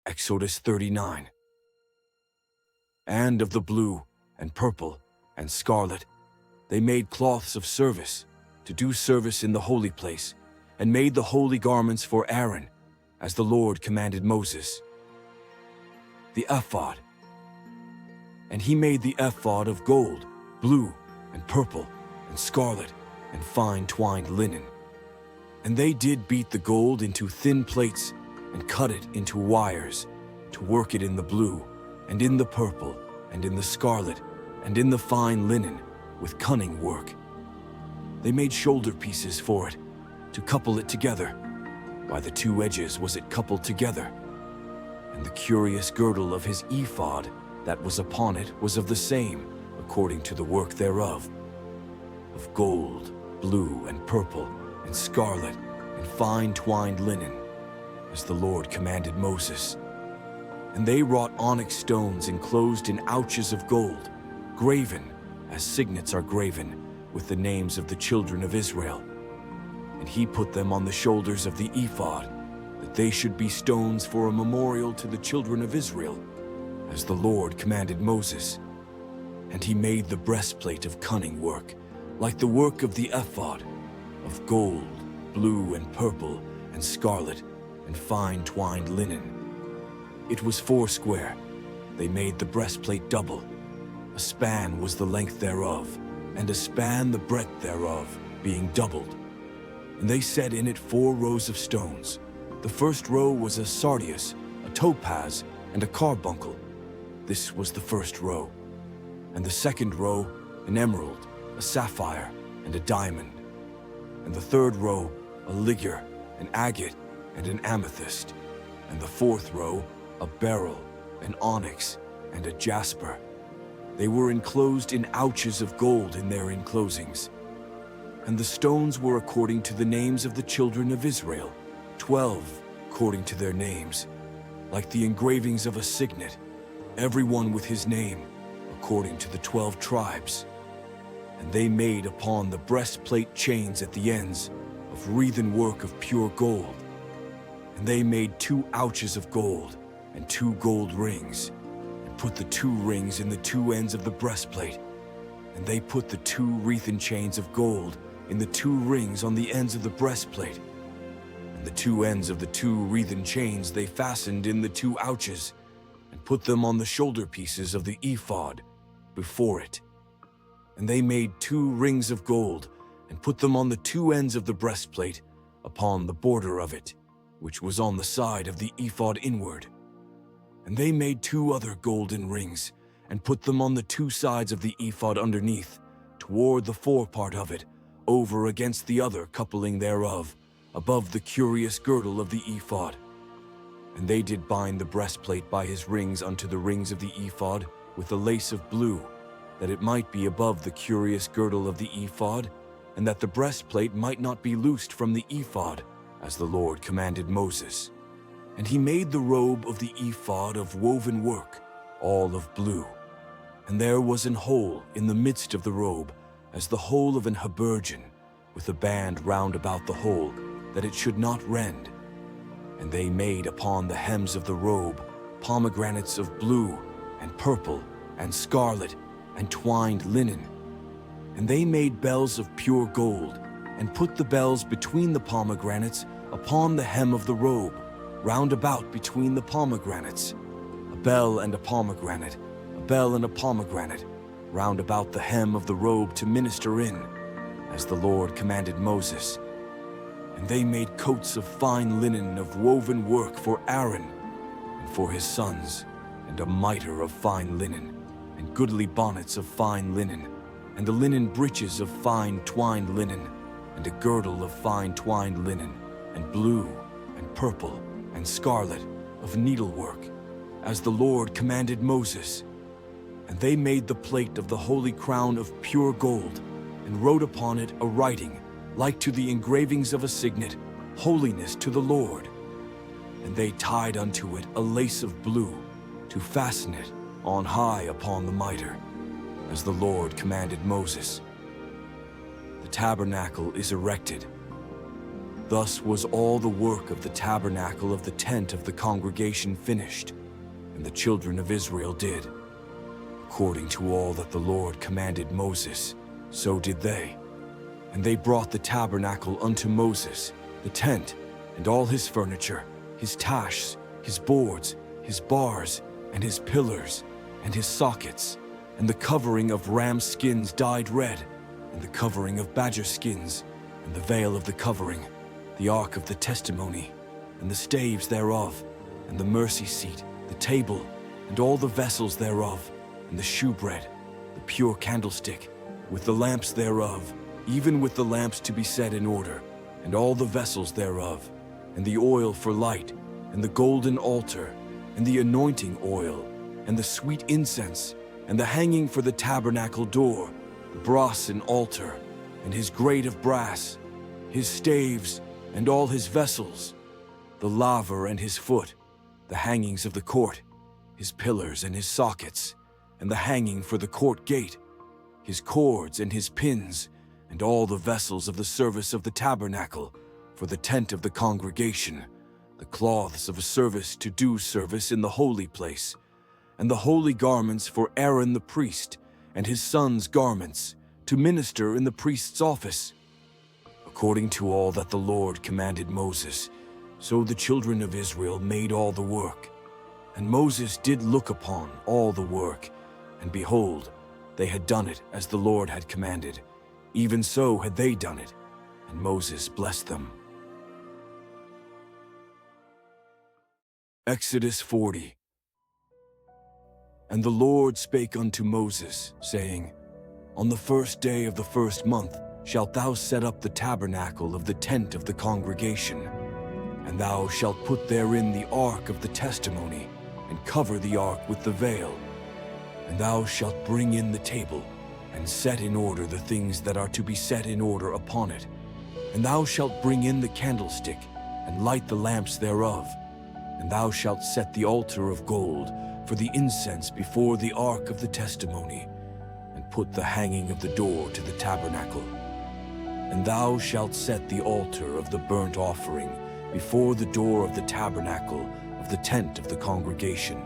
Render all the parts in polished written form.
Exodus 39. And of the blue and purple and scarlet, they made cloths of service to do service in the holy place, and made the holy garments for Aaron, as the Lord commanded Moses. The ephod. And he made the ephod of gold, blue, and purple, and scarlet, and fine twined linen. And they did beat the gold into thin plates, and cut it into wires, to work it in the blue, and in the purple, and in the scarlet, and in the fine linen, with cunning work. They made shoulder pieces for it, to couple it together. By the two edges was it coupled together. And the curious girdle of his ephod that was upon it was of the same, according to the work thereof, of gold, blue, and purple, and scarlet, and fine twined linen, as the Lord commanded Moses. And they wrought onyx stones enclosed in ouches of gold, graven, as signets are graven, with the names of the children of Israel. And he put them on the shoulders of the ephod, that they should be stones for a memorial to the children of Israel, as the Lord commanded Moses. And he made the breastplate of cunning work, like the work of the ephod, of gold, blue, and purple, and scarlet, and fine twined linen. It was 4 square. They made the breastplate double. A span was the length thereof, and a span the breadth thereof, being doubled. And they set in it 4 rows of stones. The first row was a sardius, a topaz, and a carbuncle. This was the first row. And the second row, an emerald, a sapphire, and a diamond. And the third row, a ligure, an agate, and an amethyst. And the fourth row, a beryl, an onyx, and a jasper. They were enclosed in ouches of gold in their enclosings. And the stones were according to the names of the children of Israel, 12 according to their names, like the engravings of a signet, every one with his name, according to the 12 tribes. And they made upon the breastplate chains at the ends, of wreathen work of pure gold. And they made 2 ouches of gold, and 2 gold rings, and put the 2 rings in the 2 ends of the breastplate. And they put the 2 wreathen chains of gold in the 2 rings on the ends of the breastplate. And the 2 ends of the 2 wreathen chains they fastened in the 2 ouches, and put them on the shoulder pieces of the ephod before it. And they made 2 rings of gold, and put them on the 2 ends of the breastplate, upon the border of it, which was on the side of the ephod inward. And they made 2 other golden rings, and put them on the 2 sides of the ephod underneath, toward the forepart of it, over against the other coupling thereof, above the curious girdle of the ephod. And they did bind the breastplate by his rings unto the rings of the ephod, with a lace of blue, that it might be above the curious girdle of the ephod, and that the breastplate might not be loosed from the ephod, as the Lord commanded Moses. And he made the robe of the ephod of woven work, all of blue. And there was an hole in the midst of the robe, as the hole of an habergeon, with a band round about the hole, that it should not rend. And they made upon the hems of the robe pomegranates of blue, and purple, and scarlet, and twined linen. And they made bells of pure gold, and put the bells between the pomegranates upon the hem of the robe, round about between the pomegranates, a bell and a pomegranate, a bell and a pomegranate, round about the hem of the robe to minister in, as the Lord commanded Moses. And they made coats of fine linen of woven work for Aaron and for his sons, and a mitre of fine linen, and goodly bonnets of fine linen, and a linen breeches of fine twined linen, and a girdle of fine twined linen, and blue, and purple, and scarlet, of needlework, as the Lord commanded Moses. And they made the plate of the holy crown of pure gold, and wrote upon it a writing, like to the engravings of a signet, Holiness to the Lord. And they tied unto it a lace of blue, to fasten it on high upon the mitre, as the Lord commanded Moses. The tabernacle is erected. Thus was all the work of the tabernacle of the tent of the congregation finished, and the children of Israel did, according to all that the Lord commanded Moses, so did they. And they brought the tabernacle unto Moses, the tent, and all his furniture, his tashs, his boards, his bars, and his pillars, and his sockets, and the covering of ram skins dyed red, and the covering of badger skins, and the veil of the covering, the ark of the testimony, and the staves thereof, and the mercy seat, the table, and all the vessels thereof, and the shewbread, the pure candlestick, with the lamps thereof, even with the lamps to be set in order, and all the vessels thereof, and the oil for light, and the golden altar, and the anointing oil, and the sweet incense, and the hanging for the tabernacle door, the brasen altar, and his grate of brass, his staves, and all his vessels, the laver and his foot, the hangings of the court, his pillars and his sockets, and the hanging for the court gate, his cords and his pins, and all the vessels of the service of the tabernacle, for the tent of the congregation, the cloths of a service to do service in the holy place, and the holy garments for Aaron the priest, and his sons' garments, to minister in the priest's office. According to all that the Lord commanded Moses, so the children of Israel made all the work. And Moses did look upon all the work, and behold, they had done it as the Lord had commanded. Even so had they done it, and Moses blessed them. Exodus 40. And the Lord spake unto Moses, saying, On the first day of the first month shalt thou set up the tabernacle of the tent of the congregation, and thou shalt put therein the ark of the testimony, and cover the ark with the veil. And thou shalt bring in the table, and set in order the things that are to be set in order upon it. And thou shalt bring in the candlestick, and light the lamps thereof. And thou shalt set the altar of gold for the incense before the ark of the testimony, and put the hanging of the door to the tabernacle. And thou shalt set the altar of the burnt offering before the door of the tabernacle of the tent of the congregation.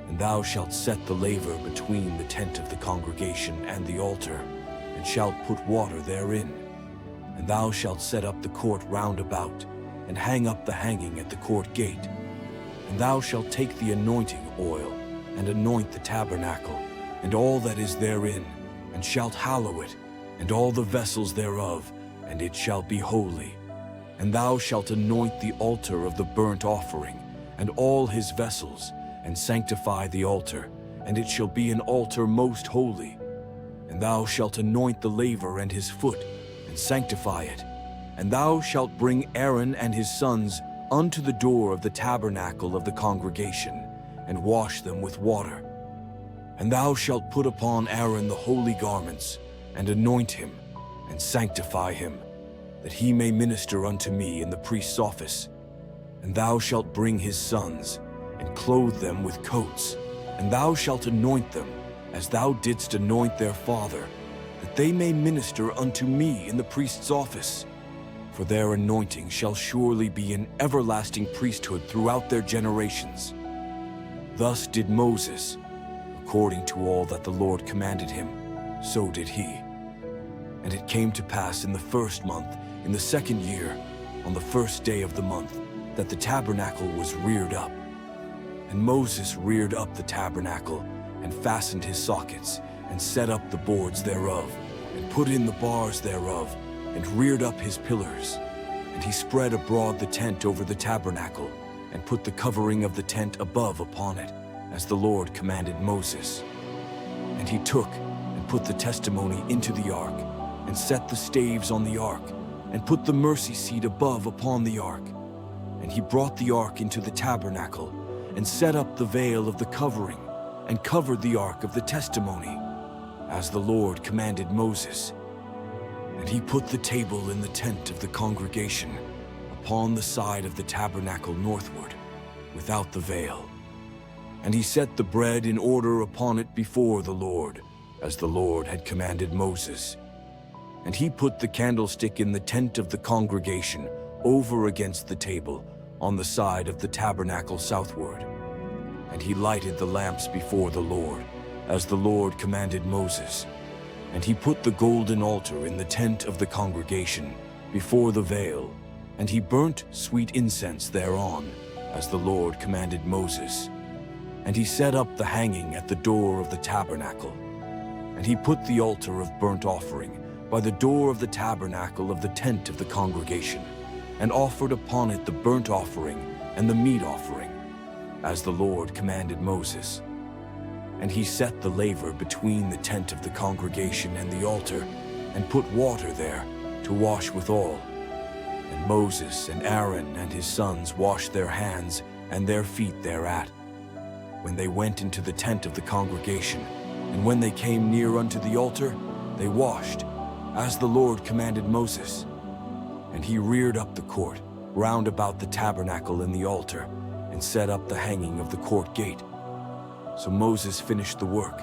And thou shalt set the laver between the tent of the congregation and the altar, and shalt put water therein. And thou shalt set up the court round about, and hang up the hanging at the court gate. And thou shalt take the anointing oil, and anoint the tabernacle, and all that is therein, and shalt hallow it, and all the vessels thereof, and it shall be holy. And thou shalt anoint the altar of the burnt offering, and all his vessels, and sanctify the altar, and it shall be an altar most holy. And thou shalt anoint the laver and his foot, and sanctify it. And thou shalt bring Aaron and his sons unto the door of the tabernacle of the congregation, and wash them with water. And thou shalt put upon Aaron the holy garments, and anoint him, and sanctify him, that he may minister unto me in the priest's office. And thou shalt bring his sons, and clothe them with coats, and thou shalt anoint them, as thou didst anoint their father, that they may minister unto me in the priest's office. For their anointing shall surely be an everlasting priesthood throughout their generations. Thus did Moses, according to all that the Lord commanded him, so did he. And it came to pass in the first month, in the second year, on the first day of the month, that the tabernacle was reared up. And Moses reared up the tabernacle, and fastened his sockets, and set up the boards thereof, and put in the bars thereof, and reared up his pillars. And he spread abroad the tent over the tabernacle, and put the covering of the tent above upon it, as the Lord commanded Moses. And he took and put the testimony into the ark, and set the staves on the ark, and put the mercy seat above upon the ark. And he brought the ark into the tabernacle, and set up the veil of the covering, and covered the ark of the testimony, as the Lord commanded Moses. And he put the table in the tent of the congregation, upon the side of the tabernacle northward, without the veil. And he set the bread in order upon it before the Lord, as the Lord had commanded Moses. And he put the candlestick in the tent of the congregation, over against the table, on the side of the tabernacle southward. And he lighted the lamps before the Lord, as the Lord commanded Moses. And he put the golden altar in the tent of the congregation, before the veil, and he burnt sweet incense thereon, as the Lord commanded Moses. And he set up the hanging at the door of the tabernacle. And he put the altar of burnt offering by the door of the tabernacle of the tent of the congregation, and offered upon it the burnt offering and the meat offering, as the Lord commanded Moses. And he set the laver between the tent of the congregation and the altar, and put water there to wash withal. And Moses and Aaron and his sons washed their hands and their feet thereat, when they went into the tent of the congregation, and when they came near unto the altar, they washed, as the Lord commanded Moses. And he reared up the court, round about the tabernacle and the altar, and set up the hanging of the court gate. So Moses finished the work.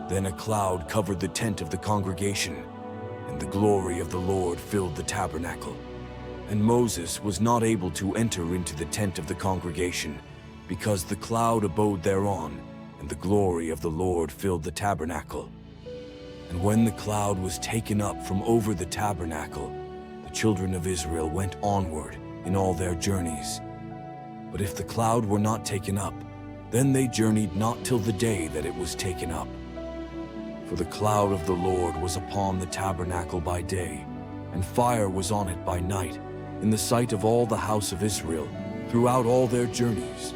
Then a cloud covered the tent of the congregation, and the glory of the Lord filled the tabernacle. And Moses was not able to enter into the tent of the congregation, because the cloud abode thereon, and the glory of the Lord filled the tabernacle. And when the cloud was taken up from over the tabernacle, the children of Israel went onward in all their journeys. But if the cloud were not taken up, then they journeyed not till the day that it was taken up. For the cloud of the Lord was upon the tabernacle by day, and fire was on it by night, in the sight of all the house of Israel, throughout all their journeys.